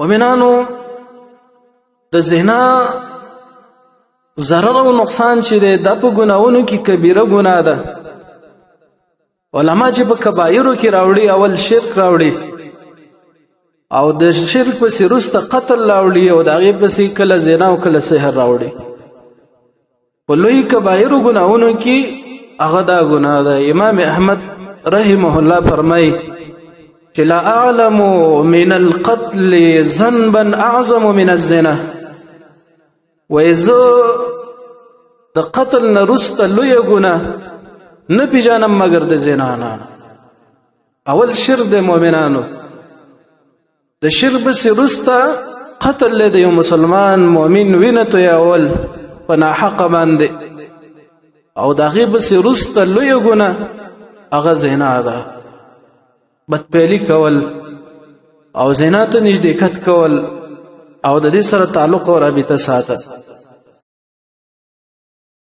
مؤمنانو د زنا ضرر او نقصان چې د په ګناونو کې کبیره ګناه ده. علما چې په کبایرو کې راوړي اول شرک راوړي او د شرک پسې وروسته قتل راوړي او د هغې پسې کله زنا او کله سحر راوړي. په لوی کبایرو ګناونو کې هغه دا ګناه ده. امام احمد رحمه الله فرمایي چې لا اعلم من القتل ذنبا اعظم من الزنا. وایزه د قتل نه وروسته لویه ګناه نه پیژنم مگر د زنا نه. اول شرک د مؤمنانو، د شرک پسې وروسته قتل د یو مسلمان مؤمن وینه تویول په ناحقه باندې او د هغې پسې وروسته لویه ګناه هغه زنا ده. بدپیلي کول او زنا ته نږدېکت کول او د دې سره تعلق او رابطه ساته.